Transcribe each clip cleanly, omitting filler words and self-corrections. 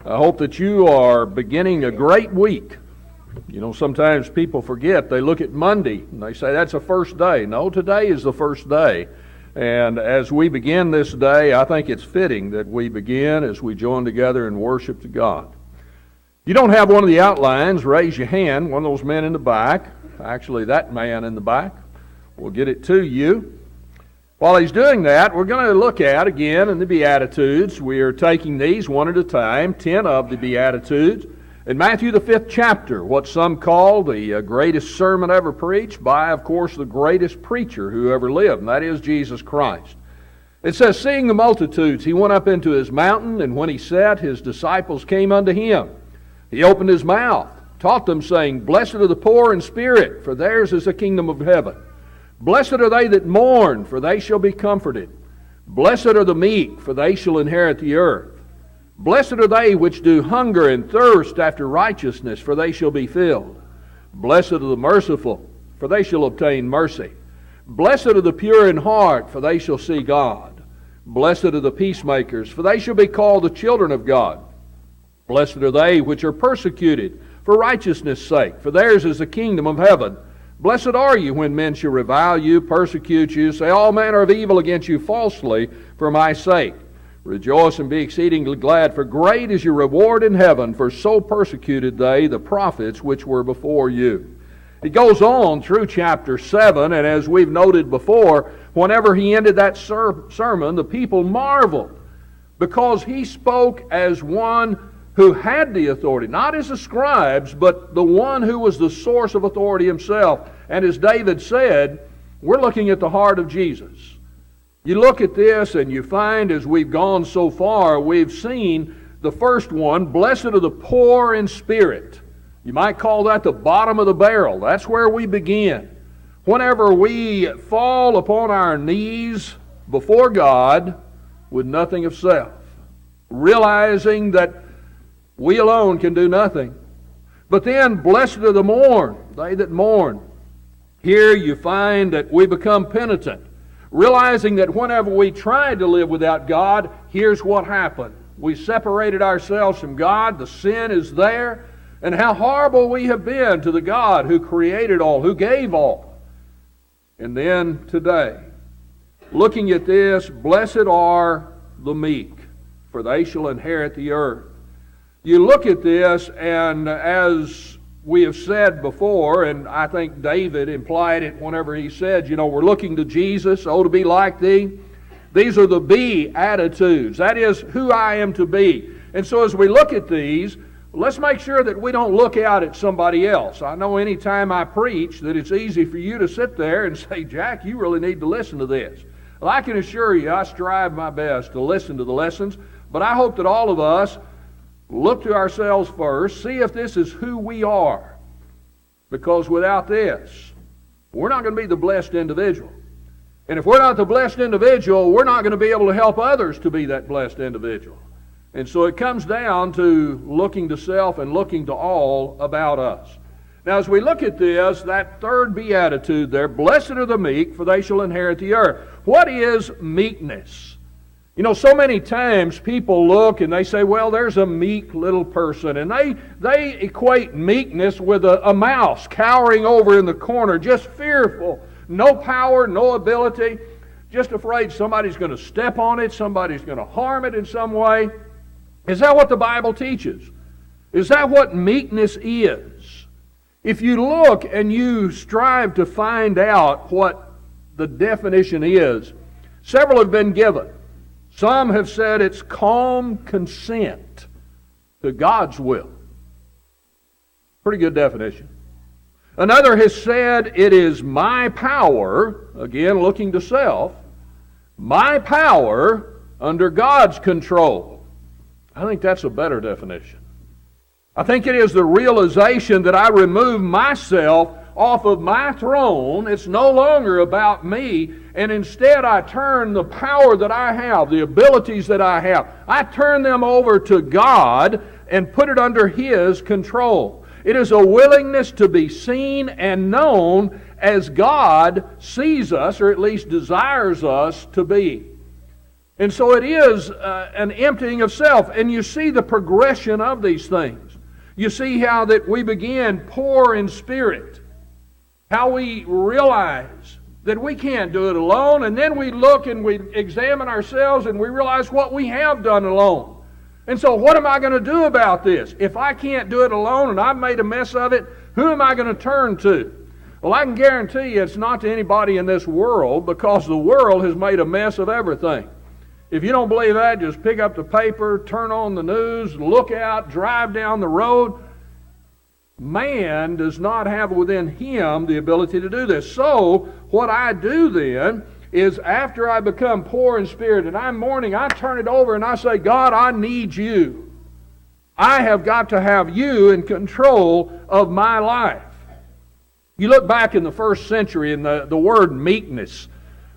I hope that you are beginning a great week. You know, sometimes people forget. They look at Monday and they say, that's the first day. No, today is the first day. And as we begin this day, I think it's fitting that we begin as we join together in worship to God. If you don't have one of the outlines, raise your hand. One of those men in the back, actually that man in the back, will get it to you. While he's doing that, we're going to look at, again, in the Beatitudes. We are taking these one at a time, 10 of the Beatitudes. In Matthew, the 5th chapter, what some call the greatest sermon ever preached by, of course, the greatest preacher who ever lived, and that is Jesus Christ. It says, seeing the multitudes, he went up into his mountain, and when he sat, his disciples came unto him. He opened his mouth, taught them, saying, Blessed are the poor in spirit, for theirs is the kingdom of heaven. Blessed are they that mourn, for they shall be comforted. Blessed are the meek, for they shall inherit the earth. Blessed are they which do hunger and thirst after righteousness, for they shall be filled. Blessed are the merciful, for they shall obtain mercy. Blessed are the pure in heart, for they shall see God. Blessed are the peacemakers, for they shall be called the children of God. Blessed are they which are persecuted for righteousness' sake, for theirs is the kingdom of heaven. Blessed are you when men shall revile you, persecute you, say all manner of evil against you falsely for my sake. Rejoice and be exceedingly glad, for great is your reward in heaven, for so persecuted they the prophets which were before you. It goes on through chapter 7, and as we've noted before, whenever he ended that sermon, the people marveled, because he spoke as one who had the authority, not as the scribes, but the one who was the source of authority himself. And as David said, we're looking at the heart of Jesus. You look at this and you find, as we've gone so far, we've seen the first one, blessed are the poor in spirit. You might call that the bottom of the barrel. That's where we begin. Whenever we fall upon our knees before God with nothing of self, realizing that we alone can do nothing. But then, blessed are the mourn, they that mourn. Here you find that we become penitent, realizing that whenever we tried to live without God, here's what happened. We separated ourselves from God, the sin is there, and how horrible we have been to the God who created all, who gave all. And then today, looking at this, blessed are the meek, for they shall inherit the earth. You look at this, and as we have said before, and I think David implied it whenever he said, you know, we're looking to Jesus, oh, to be like thee. These are the Beatitudes. That is who I am to be. And so as we look at these, let's make sure that we don't look out at somebody else. I know any time I preach that it's easy for you to sit there and say, Jack, you really need to listen to this. Well, I can assure you, I strive my best to listen to the lessons, but I hope that all of us look to ourselves first, see if this is who we are. Because without this, we're not going to be the blessed individual. And if we're not the blessed individual, we're not going to be able to help others to be that blessed individual. And so it comes down to looking to self and looking to all about us. Now as we look at this, that third beatitude there, blessed are the meek, for they shall inherit the earth. What is meekness? You know, so many times people look and they say, well, there's a meek little person. And they equate meekness with a mouse cowering over in the corner, just fearful. No power, no ability, just afraid somebody's going to step on it, somebody's going to harm it in some way. Is that what the Bible teaches? Is that what meekness is? If you look and you strive to find out what the definition is, several have been given. Some have said it's calm consent to God's will. Pretty good definition. Another has said it is my power, again looking to self, my power under God's control. I think that's a better definition. I think it is the realization that I remove myself off of my throne. It's no longer about me, and instead I turn the power that I have, the abilities that I have, I turn them over to God and put it under His control. It is a willingness to be seen and known as God sees us, or at least desires us to be. And so it is an emptying of self. And you see the progression of these things. You see how that we begin poor in spirit. How we realize that we can't do it alone. And then we look and we examine ourselves and we realize what we have done alone. And so what am I going to do about this? If I can't do it alone and I've made a mess of it, who am I going to turn to? Well, I can guarantee you it's not to anybody in this world, because the world has made a mess of everything. If you don't believe that, just pick up the paper, turn on the news, look out, drive down the road. Man does not have within him the ability to do this. So what I do then is, after I become poor in spirit and I'm mourning, I turn it over and I say, God, I need you. I have got to have you in control of my life. You look back in the first century, and the word meekness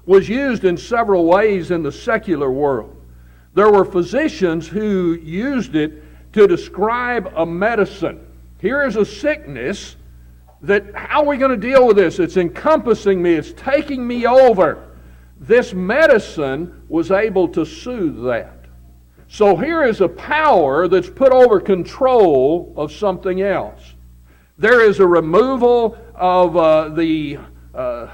was used in several ways in the secular world. There were physicians who used it to describe a medicine. Here is a sickness that, how are we going to deal with this? It's encompassing me. It's taking me over. This medicine was able to soothe that. So here is a power that's put over control of something else. There is a removal of the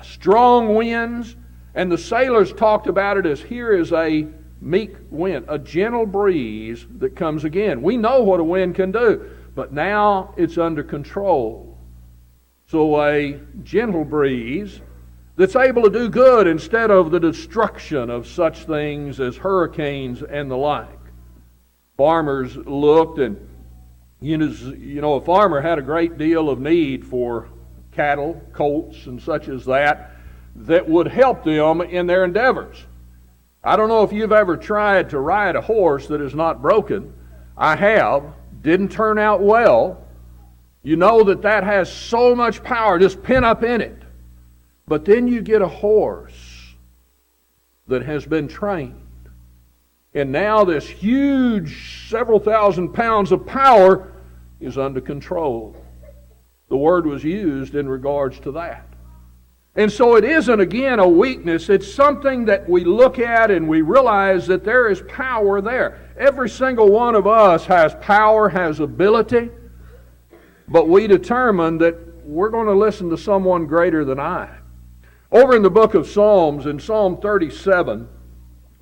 strong winds, and the sailors talked about it as, here is a meek wind, a gentle breeze that comes again. We know what a wind can do, but now it's under control. So a gentle breeze that's able to do good instead of the destruction of such things as hurricanes and the like. Farmers looked, and you know, a farmer had a great deal of need for cattle, colts, and such as that would help them in their endeavors. I don't know if you've ever tried to ride a horse that is not broken. I have. Didn't turn out well. You know that has so much power just pent up in it. But then you get a horse that has been trained. And now this huge, several thousand pounds of power is under control. The word was used in regards to that. And so it isn't, again, a weakness. It's something that we look at and we realize that there is power there. Every single one of us has power, has ability, but we determine that we're going to listen to someone greater than I. Over in the book of Psalms, in Psalm 37,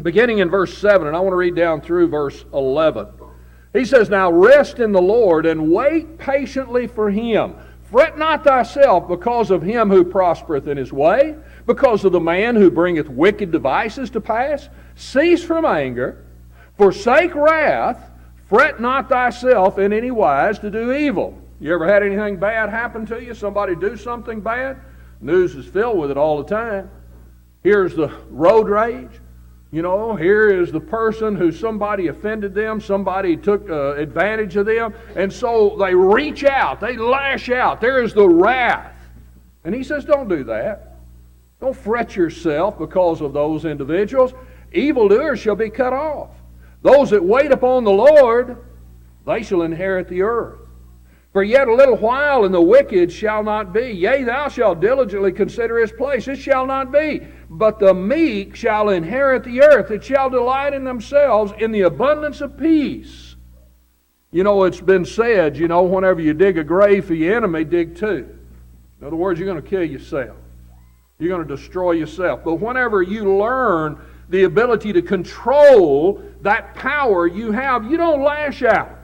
beginning in verse 7, and I want to read down through verse 11. He says, "Now rest in the Lord, and wait patiently for Him. Fret not thyself because of him who prospereth in his way, because of the man who bringeth wicked devices to pass. Cease from anger, forsake wrath, fret not thyself in any wise to do evil." You ever had anything bad happen to you? Somebody do something bad? News is filled with it all the time. Here's the road rage. You know, here is the person who somebody offended them, somebody took advantage of them, and so they reach out, they lash out. There is the wrath. And he says, don't do that. Don't fret yourself because of those individuals. Evildoers shall be cut off. Those that wait upon the Lord, they shall inherit the earth. For yet a little while, and the wicked shall not be. Yea, thou shalt diligently consider his place. It shall not be. But the meek shall inherit the earth. It shall delight in themselves in the abundance of peace. You know, it's been said, you know, whenever you dig a grave for your enemy, dig two. In other words, you're going to kill yourself. You're going to destroy yourself. But whenever you learn the ability to control that power you have, you don't lash out.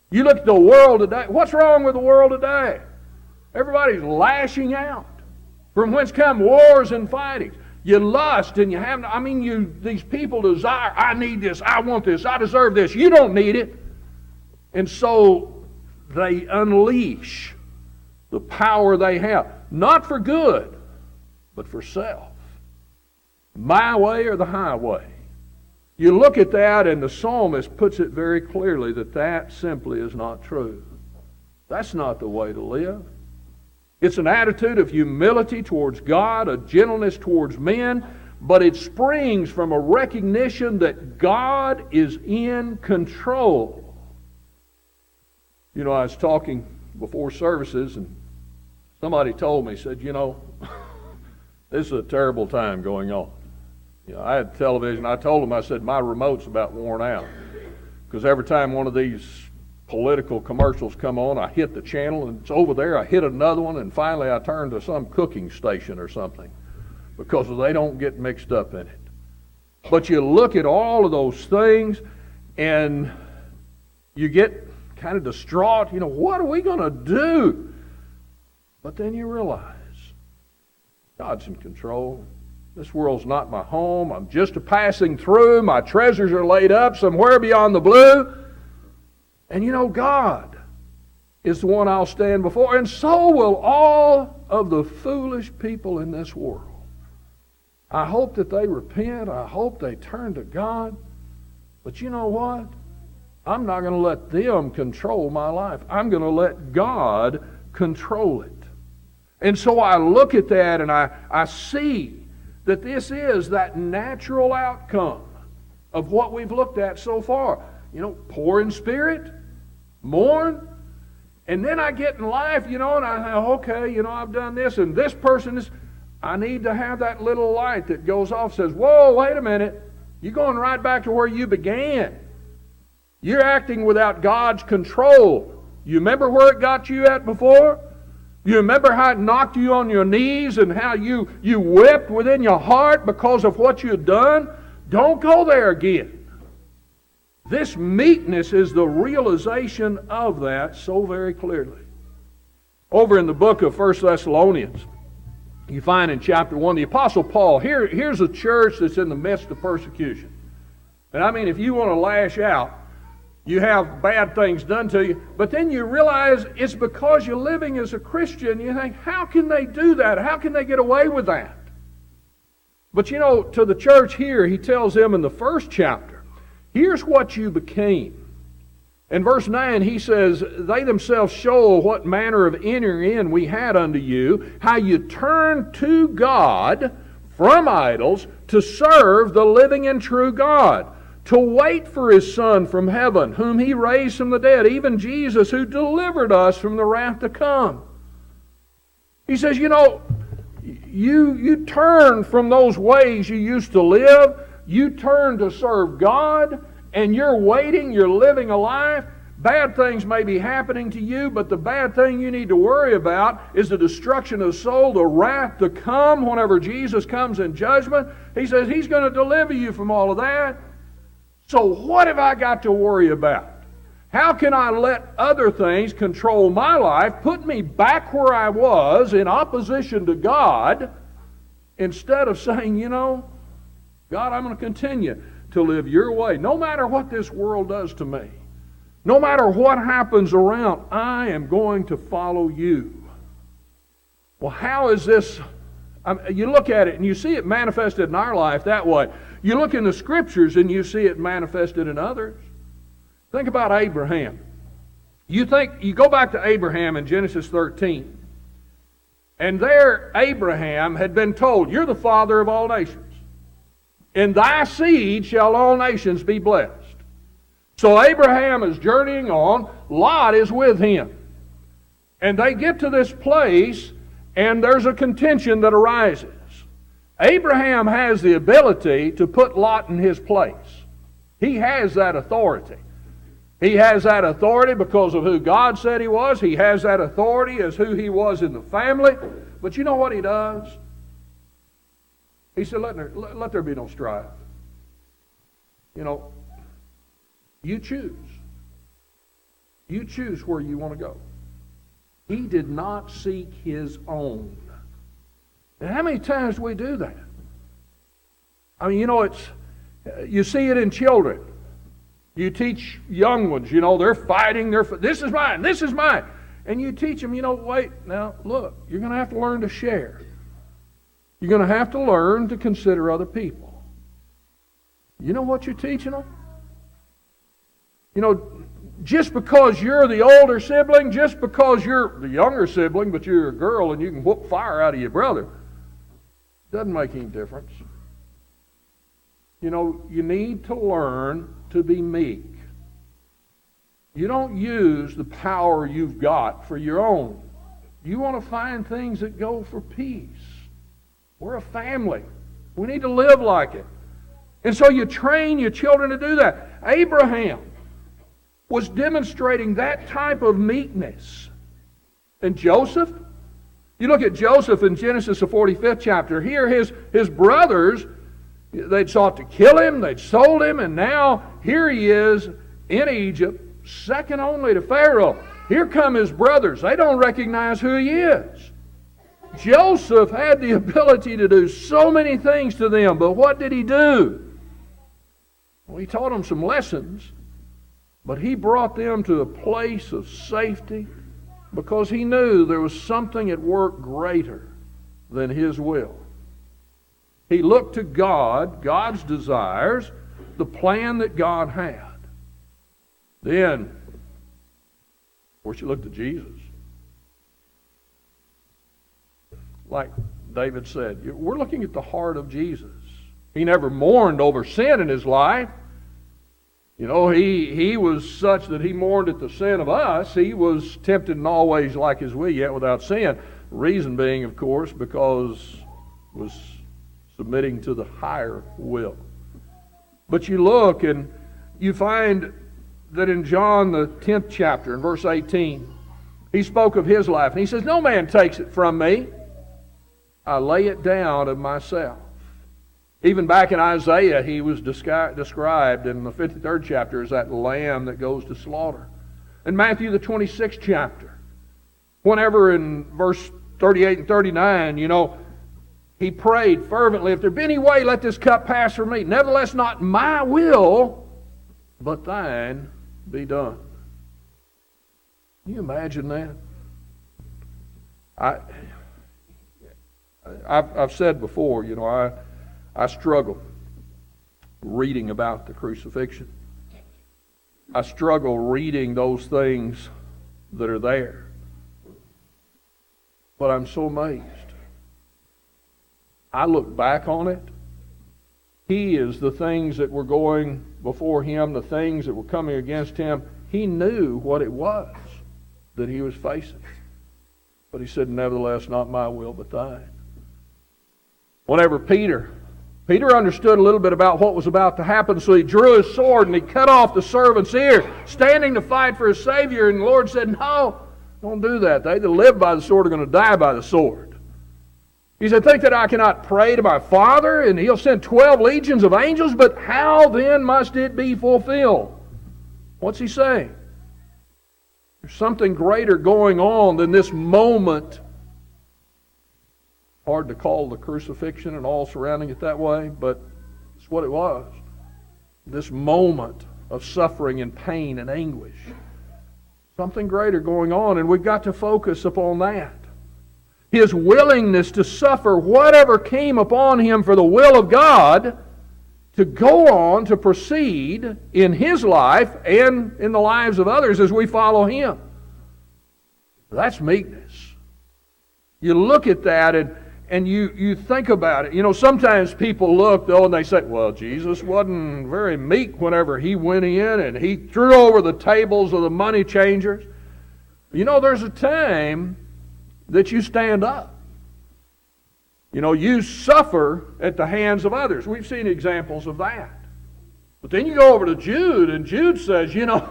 You look at the world today. What's wrong with the world today? Everybody's lashing out. From whence come wars and fightings. You lust and you have, these people desire, I need this, I want this, I deserve this. You don't need it. And so they unleash the power they have. Not for good, but for self. My way or the highway. You look at that, and the psalmist puts it very clearly that simply is not true. That's not the way to live. It's an attitude of humility towards God, a gentleness towards men, but it springs from a recognition that God is in control. You know, I was talking before services, and somebody told me, said, you know, this is a terrible time going on. I had television. I told them, I said, my remote's about worn out. Because every time one of these political commercials come on, I hit the channel and it's over there. I hit another one, and finally I turn to some cooking station or something because they don't get mixed up in it. But you look at all of those things and you get kind of distraught. What are we going to do? But then you realize God's in control. This world's not my home. I'm just a passing through. My treasures are laid up somewhere beyond the blue. And God is the one I'll stand before. And so will all of the foolish people in this world. I hope that they repent. I hope they turn to God. But you know what? I'm not going to let them control my life. I'm going to let God control it. And so I look at that and I see that this is that natural outcome of what we've looked at so far. Poor in spirit, mourn, and then I get in life, and I think, okay, I've done this, and this person is, I need to have that little light that goes off, says, whoa, wait a minute, you're going right back to where you began. You're acting without God's control. You remember where it got you at before? You remember how it knocked you on your knees and how you wept within your heart because of what you had done? Don't go there again. This meekness is the realization of that so very clearly. Over in the book of 1 Thessalonians, you find in chapter 1, the Apostle Paul, here's a church that's in the midst of persecution. And I mean, if you want to lash out, you have bad things done to you, but then you realize it's because you're living as a Christian. You think, how can they do that? How can they get away with that? But to the church here, he tells them in the first chapter, here's what you became. In verse 9, he says, they themselves show what manner of entering in we had unto you, how you turned to God from idols to serve the living and true God, to wait for His Son from heaven, whom He raised from the dead, even Jesus, who delivered us from the wrath to come. He says, you turn from those ways you used to live. You turn to serve God, and you're waiting, you're living a life. Bad things may be happening to you, but the bad thing you need to worry about is the destruction of the soul, the wrath to come whenever Jesus comes in judgment. He says He's going to deliver you from all of that. So what have I got to worry about? How can I let other things control my life, put me back where I was in opposition to God, instead of saying, God, I'm going to continue to live your way. No matter what this world does to me, no matter what happens around, I am going to follow you. Well, how is this? You look at it and you see it manifested in our life that way. You look in the Scriptures and you see it manifested in others. Think about Abraham. You go back to Abraham in Genesis 13. And there Abraham had been told, you're the father of all nations. In thy seed shall all nations be blessed. So Abraham is journeying on. Lot is with him. And they get to this place and there's a contention that arises. Abraham has the ability to put Lot in his place. He has that authority. He has that authority because of who God said he was. He has that authority as who he was in the family. But you know what he does? He said, let there be no strife. You choose. You choose where you want to go. He did not seek his own. And how many times do we do that? I mean, you see it in children. You teach young ones, they're fighting. This is mine, this is mine. And you teach them, wait, now look, you're going to have to learn to share. You're going to have to learn to consider other people. You know what you're teaching them? Just because you're the older sibling, just because you're the younger sibling, but you're a girl and you can whoop fire out of your brother, doesn't make any difference. You need to learn to be meek. You don't use the power you've got for your own. You want to find things that go for peace. We're a family. We need to live like it. And so you train your children to do that. Abraham was demonstrating that type of meekness. And Joseph, you look at Joseph in Genesis, the 45th chapter. Here his brothers, they'd sought to kill him, they'd sold him, and now here he is in Egypt, second only to Pharaoh. Here come his brothers. They don't recognize who he is. Joseph had the ability to do so many things to them, but what did he do? Well, he taught them some lessons, but he brought them to a place of safety because he knew there was something at work greater than his will. He looked to God, God's desires, the plan that God had. Then, of course, you look to Jesus. Like David said, we're looking at the heart of Jesus. He never mourned over sin in his life. You know, he was such that he mourned at the sin of us. He was tempted in all ways like as we, yet without sin. Reason being, of course, because he was submitting to the higher will. But you look and you find that in John the 10th chapter, in verse 18, he spoke of his life. And he says, "No man takes it from me. I lay it down of myself." Even back in Isaiah, he was described in the 53rd chapter as that lamb that goes to slaughter. In Matthew the 26th chapter, whenever in verse 38 and 39, you know, he prayed fervently, "If there be any way, let this cup pass from me. Nevertheless, not my will, but thine be done." Can you imagine that? I've said before, you know, I struggle reading about the crucifixion. I struggle reading those things that are there. But I'm so amazed. I look back on it. He is the things that were going before him, the things that were coming against him. He knew what it was that he was facing. But he said, "Nevertheless, not my will, but thine." Whenever Peter understood a little bit about what was about to happen, so he drew his sword and he cut off the servant's ear, standing to fight for his Savior. And the Lord said, "No, don't do that. They that live by the sword are going to die by the sword." He said, "Think that I cannot pray to my Father, and He'll send 12 legions of angels? But how then must it be fulfilled?" What's he saying? There's something greater going on than this moment. Hard to call the crucifixion and all surrounding it that way, but it's what it was. This moment of suffering and pain and anguish. Something greater going on, and we've got to focus upon that. His willingness to suffer whatever came upon him for the will of God, to go on to proceed in his life and in the lives of others as we follow him. That's meekness. You look at that and you think about it. You know, sometimes people look, though, and they say, "Well, Jesus wasn't very meek whenever he went in and he threw over the tables of the money changers." You know, there's a time that you stand up. You know, you suffer at the hands of others. We've seen examples of that. But then you go over to Jude, and Jude says, you know,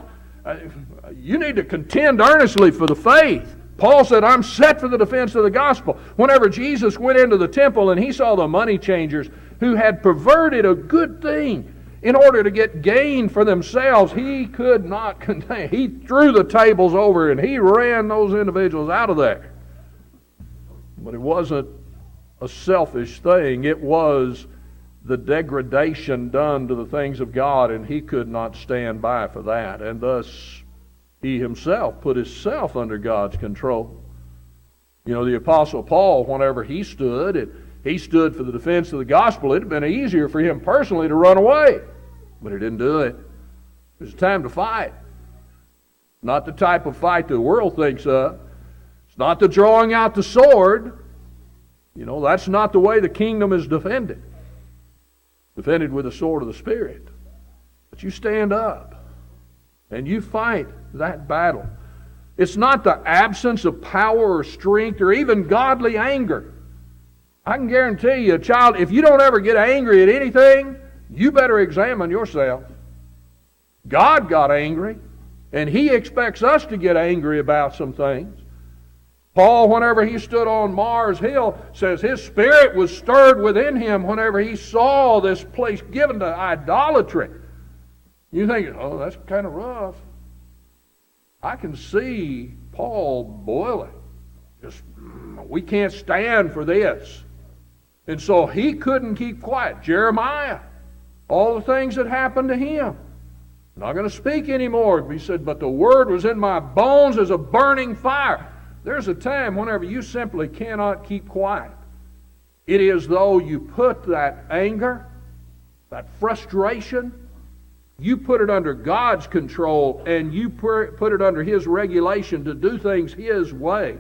you need to contend earnestly for the faith. Paul said, "I'm set for the defense of the gospel." Whenever Jesus went into the temple and he saw the money changers who had perverted a good thing in order to get gain for themselves, he could not contain. He threw the tables over and he ran those individuals out of there. But it wasn't a selfish thing. It was the degradation done to the things of God, and he could not stand by for that. And thus, he himself put himself under God's control. You know, the Apostle Paul, whenever he stood for the defense of the gospel. It had been easier for him personally to run away, but he didn't do it. It was time to fight. Not the type of fight the world thinks of. It's not the drawing out the sword. You know, that's not the way the kingdom is defended. Defended with the sword of the Spirit. But you stand up and you fight that battle. It's not the absence of power or strength or even godly anger. I can guarantee you, child, if you don't ever get angry at anything, you better examine yourself. God got angry, and He expects us to get angry about some things. Paul, whenever he stood on Mars Hill, says his spirit was stirred within him whenever he saw this place given to idolatry. You think, oh, that's kind of rough. I can see Paul boiling. Just, we can't stand for this. And so he couldn't keep quiet. Jeremiah, all the things that happened to him. Not going to speak anymore. He said, but the word was in my bones as a burning fire. There's a time whenever you simply cannot keep quiet. It is though you put that anger, that frustration, you put it under God's control and you put it under His regulation to do things His way.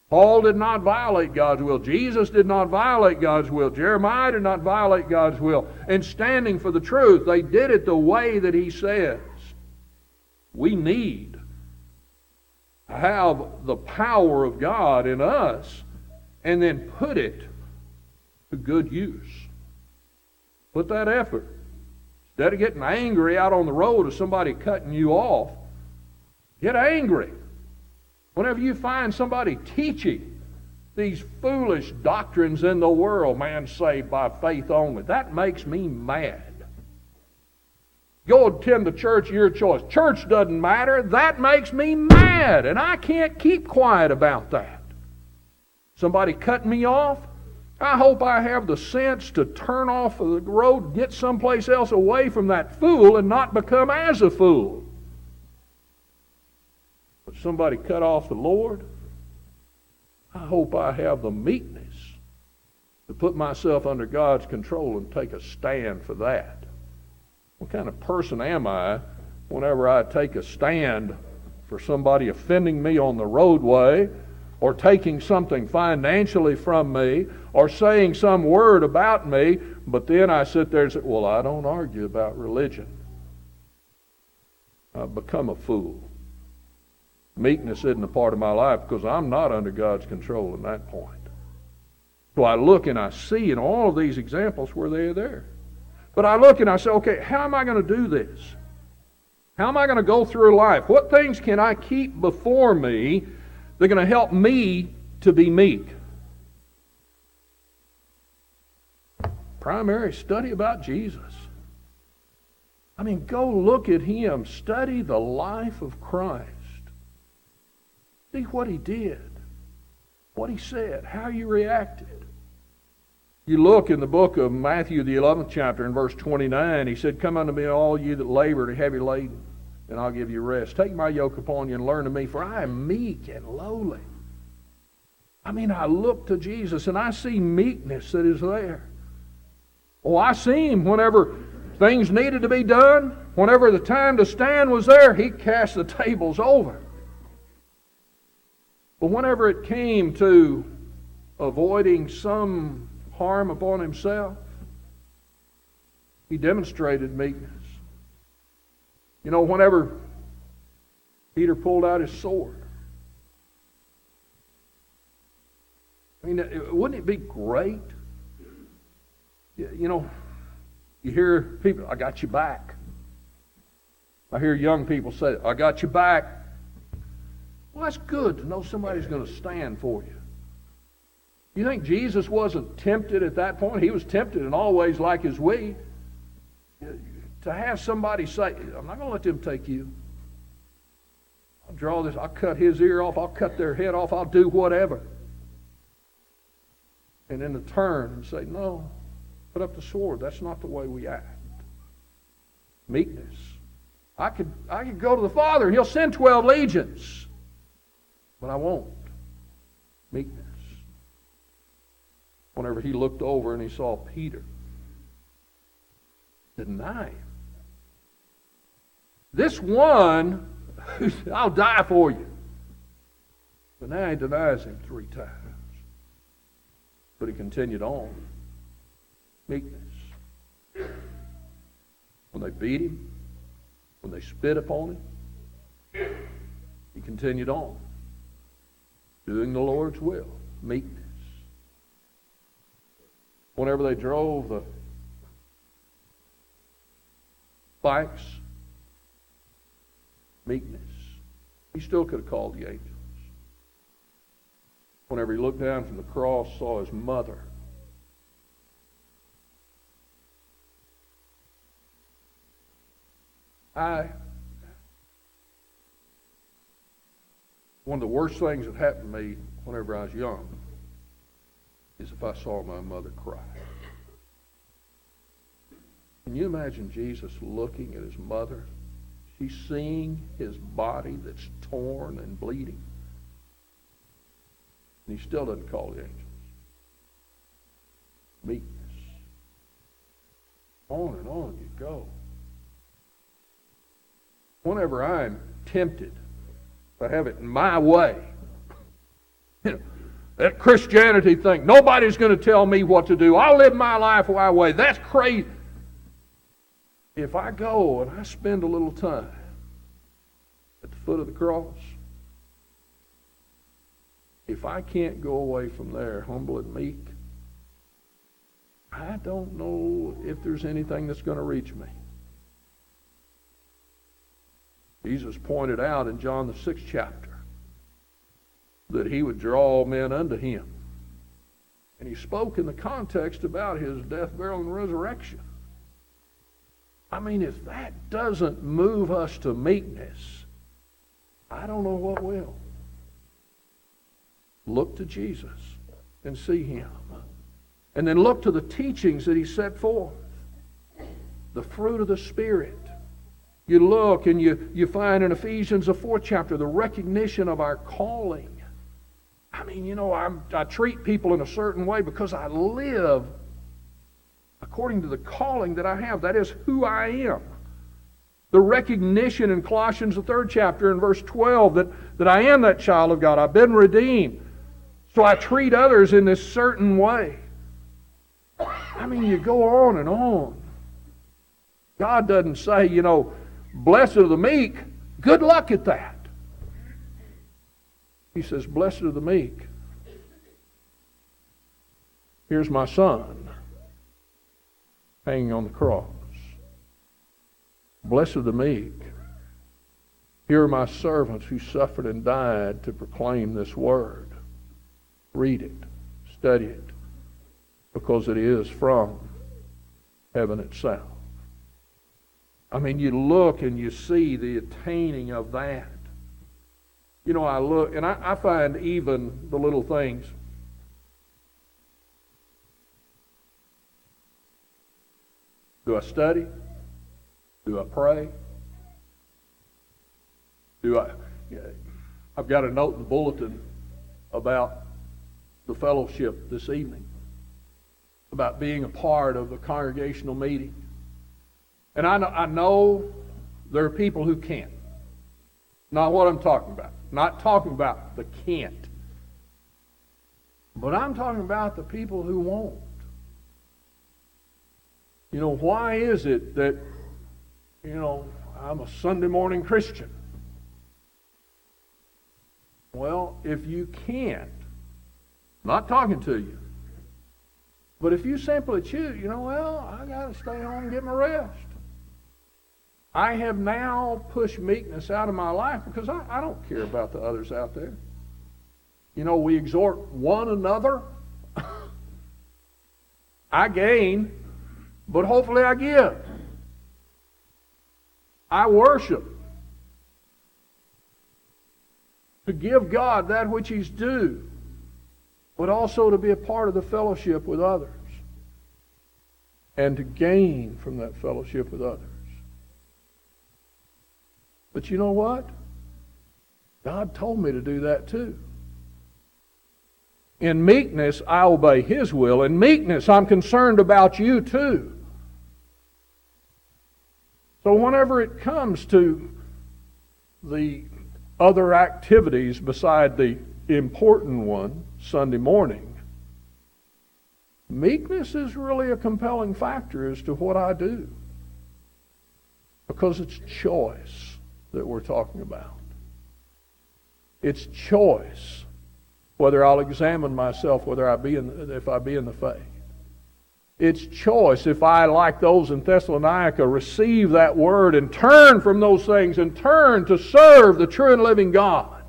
Paul did not violate God's will. Jesus did not violate God's will. Jeremiah did not violate God's will. And standing for the truth, they did it the way that He says. We need to have the power of God in us and then put it to good use. Put that effort. Instead of getting angry out on the road at somebody cutting you off, get angry. Whenever you find somebody teaching these foolish doctrines in the world, man saved by faith only, that makes me mad. Go attend the church of your choice. Church doesn't matter. That makes me mad, and I can't keep quiet about that. Somebody cutting me off? I hope I have the sense to turn off of the road, get someplace else away from that fool and not become as a fool. But somebody cut off the Lord, I hope I have the meekness to put myself under God's control and take a stand for that. What kind of person am I whenever I take a stand for somebody offending me on the roadway, or taking something financially from me, or saying some word about me, but then I sit there and say, well, I don't argue about religion. I've become a fool. Meekness isn't a part of my life because I'm not under God's control in that point. So I look and I see in all of these examples where they're there. But I look and I say, okay, how am I going to do this? How am I going to go through life? What things can I keep before me that are going to help me to be meek? Primary study about Jesus. I mean, go look at Him. Study the life of Christ. See what He did, what He said, how He reacted. You look in the book of Matthew, the 11th chapter, in verse 29, He said, come unto me, all you that labor and are heavy laden, and I'll give you rest. Take my yoke upon you and learn of me, for I am meek and lowly. I mean, I look to Jesus and I see meekness that is there. Oh, I see Him whenever things needed to be done. Whenever the time to stand was there, He cast the tables over. But whenever it came to avoiding some harm upon Himself, He demonstrated meekness. You know, whenever Peter pulled out his sword, I mean, wouldn't it be great? You know, you hear people, I got you back. I hear young people say, I got you back. Well, that's good to know somebody's going to stand for you. You think Jesus wasn't tempted at that point? He was tempted in all ways like as we. To have somebody say, I'm not going to let them take you. I'll draw this, I'll cut his ear off, I'll cut their head off, I'll do whatever. And then to turn and say, no, put up the sword. That's not the way we act. Meekness. I could go to the Father and He'll send 12 legions. But I won't. Meekness. Whenever He looked over and He saw Peter deny Him. This one, I'll die for you. But now he denies Him 3 times. But he continued on. Meekness. When they beat Him, when they spit upon Him, He continued on. Doing the Lord's will. Meekness. Whenever they drove the Spikes, meekness. He still could have called the angels. Whenever he looked down from the cross, saw his mother. One of the worst things that happened to me whenever I was young is if I saw my mother cry. Can you imagine Jesus looking at his mother? She's seeing his body that's torn and bleeding. And he still doesn't call the angels. Meekness. On and on you go. Whenever I'm tempted to have it my way, that Christianity thing, nobody's going to tell me what to do. I'll live my life my way. That's crazy. If I go and I spend a little time at the foot of the cross, if I can't go away from there humble and meek, I don't know if there's anything that's going to reach me. Jesus pointed out in John the 6th chapter that he would draw all men unto him. And he spoke in the context about his death, burial, and resurrection. I mean, if that doesn't move us to meekness, I don't know what will. Look to Jesus and see him. And then look to the teachings that he set forth. The fruit of the Spirit. You look and you find in Ephesians the 4th chapter the recognition of our calling. I mean, I treat people in a certain way because I live according to the calling that I have. That is who I am. The recognition in Colossians the 3rd chapter in verse 12 that I am that child of God. I've been redeemed. So I treat others in this certain way. I mean, you go on and on. God doesn't say, blessed are the meek. Good luck at that. He says, blessed are the meek. Here's my son hanging on the cross. Blessed are the meek. Here are my servants who suffered and died to proclaim this word. Read it. Study it. Because it is from heaven itself. I mean, you look and you see the attaining of that. I look, and I find even the little things. Do I study? Do I pray? I've got a note in the bulletin about the fellowship this evening, about being a part of a congregational meeting. And I know there are people who can't. Not what I'm talking about. Not talking about the can't. But I'm talking about the people who won't. Why is it that, I'm a Sunday morning Christian? Well, if you can't, not talking to you, but if you simply choose, I got to stay home and get my rest. I have now pushed meekness out of my life because I don't care about the others out there. We exhort one another. I gain, but hopefully I give. I worship to give God that which He's due, but also to be a part of the fellowship with others and to gain from that fellowship with others. But you know what? God told me to do that too. In meekness, I obey His will. In meekness, I'm concerned about you too. So whenever it comes to the other activities beside the important one, Sunday morning, meekness is really a compelling factor as to what I do. Because it's choice that we're talking about. It's choice whether I'll examine myself, if I be in the faith. It's choice. If I, like those in Thessalonica, receive that word and turn from those things and turn to serve the true and living God,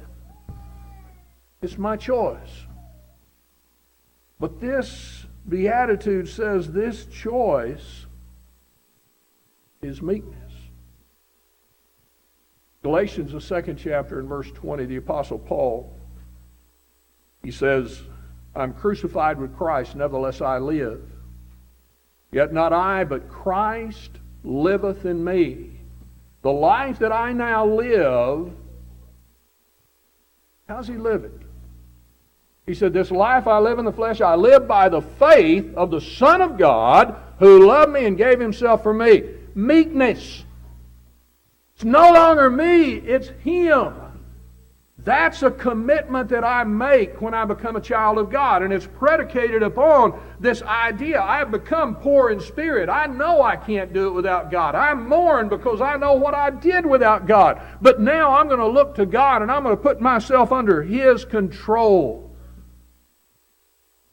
it's my choice. But this Beatitude says this choice is meekness. Galatians, the 2nd chapter, in verse 20, the Apostle Paul, he says, I'm crucified with Christ, nevertheless I live. Yet not I, but Christ liveth in me. The life that I now live, how's he living? He said, this life I live in the flesh, I live by the faith of the Son of God, who loved me and gave himself for me. Meekness. It's no longer me, it's him. That's a commitment that I make when I become a child of God. And it's predicated upon this idea. I have become poor in spirit. I know I can't do it without God. I mourn because I know what I did without God. But now I'm going to look to God and I'm going to put myself under His control.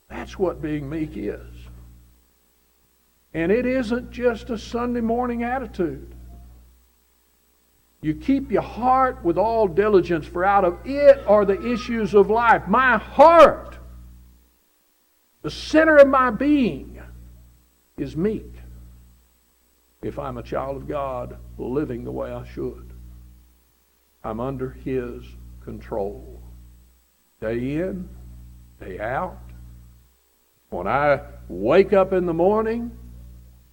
That's what being meek is. And it isn't just a Sunday morning attitude. You keep your heart with all diligence, for out of it are the issues of life. My heart, the center of my being, is meek. If I'm a child of God, living the way I should. I'm under His control. Day in, day out. When I wake up in the morning,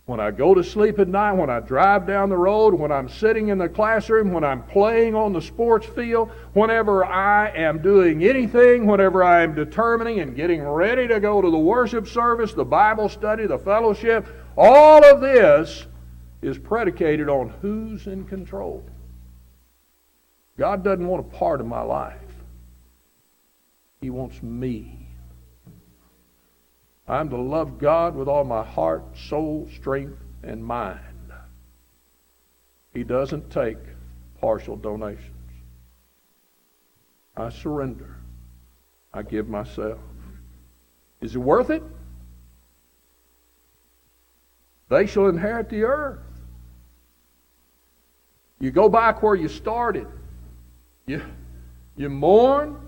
when I go to sleep at night, when I drive down the road, when I'm sitting in the classroom, when I'm playing on the sports field, whenever I am doing anything, whenever I am determining and getting ready to go to the worship service, the Bible study, the fellowship, all of this is predicated on who's in control. God doesn't want a part of my life. He wants me. I'm to love God with all my heart, soul, strength, and mind. He doesn't take partial donations. I surrender. I give myself. Is it worth it? They shall inherit the earth. You go back where you started. You mourn.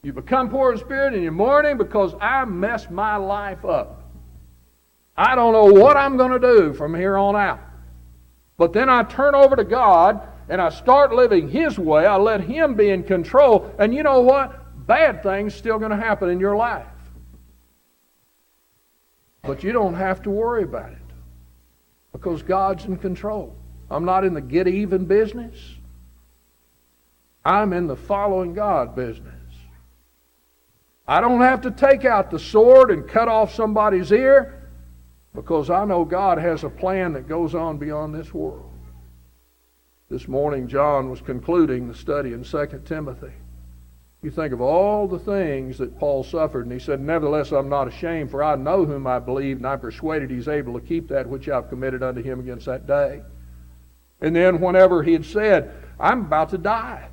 You become poor in spirit and you're mourning because I messed my life up. I don't know what I'm going to do from here on out. But then I turn over to God and I start living His way. I let Him be in control. And you know what? Bad things still going to happen in your life. But you don't have to worry about it because God's in control. I'm not in the get even business. I'm in the following God business. I don't have to take out the sword and cut off somebody's ear because I know God has a plan that goes on beyond this world. This morning, John was concluding the study in 2 Timothy. You think of all the things that Paul suffered, and he said, nevertheless, I'm not ashamed, for I know whom I believe, and I'm persuaded He's able to keep that which I've committed unto Him against that day. And then whenever he had said, I'm about to die,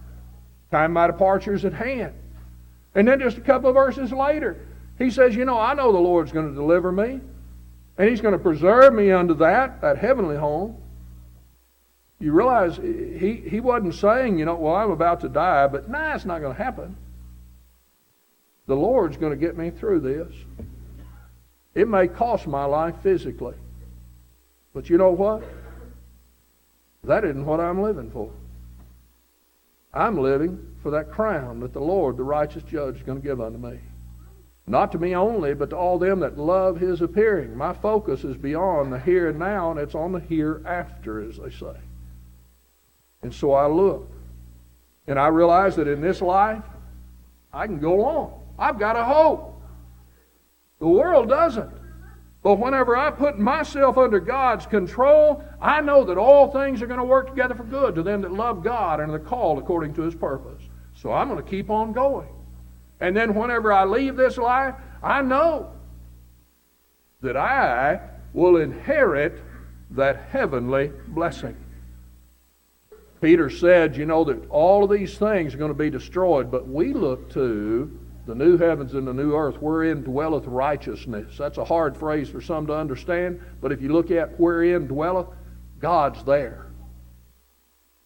time of my departure is at hand. And then just a couple of verses later, he says, I know the Lord's going to deliver me. And He's going to preserve me unto that heavenly home. You realize he wasn't saying, well, I'm about to die, but it's not going to happen. The Lord's going to get me through this. It may cost my life physically. But you know what? That isn't what I'm living for. I'm living for that crown that the Lord, the righteous judge, is going to give unto me. Not to me only, but to all them that love His appearing. My focus is beyond the here and now, and it's on the hereafter, as they say. And so I look, and I realize that in this life, I can go on. I've got a hope. The world doesn't. But whenever I put myself under God's control, I know that all things are going to work together for good to them that love God and are called according to His purpose. So I'm going to keep on going. And then whenever I leave this life, I know that I will inherit that heavenly blessing. Peter said, that all of these things are going to be destroyed, but we look to The new heavens and the new earth, wherein dwelleth righteousness. That's a hard phrase for some to understand, but if you look at wherein dwelleth, God's there.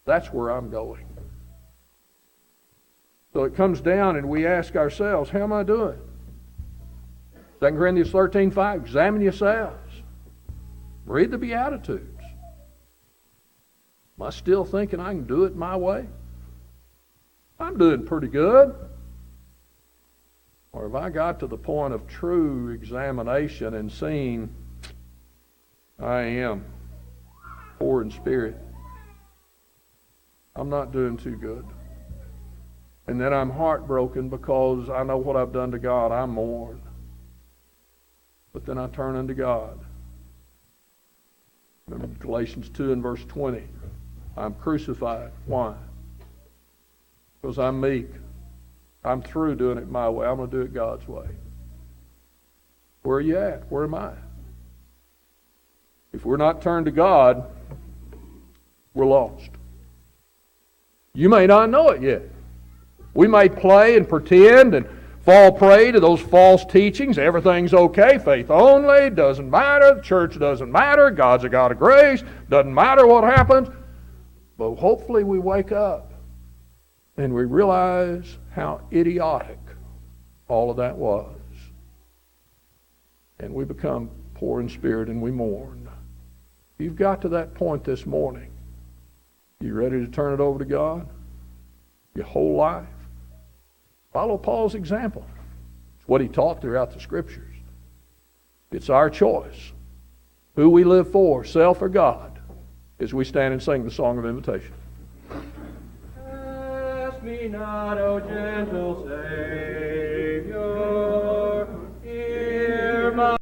That's where I'm going. So it comes down and we ask ourselves, how am I doing? 2 Corinthians 13:5, examine yourselves. Read the Beatitudes. Am I still thinking I can do it my way? I'm doing pretty good. Or have I got to the point of true examination and seeing I am poor in spirit? I'm not doing too good. And then I'm heartbroken because I know what I've done to God. I mourn. But then I turn unto God. Remember Galatians 2 and verse 20. I'm crucified. Why? Because I'm meek. I'm through doing it my way. I'm going to do it God's way. Where are you at? Where am I? If we're not turned to God, we're lost. You may not know it yet. We may play and pretend and fall prey to those false teachings. Everything's okay. Faith only. Doesn't matter. The church doesn't matter. God's a God of grace. Doesn't matter what happens. But hopefully we wake up and we realize how idiotic all of that was. And we become poor in spirit and we mourn. You've got to that point this morning. You ready to turn it over to God? Your whole life? Follow Paul's example. It's what he taught throughout the Scriptures. It's our choice. Who we live for, self or God, as we stand and sing the song of invitation. Ask me not, O gentle Savior.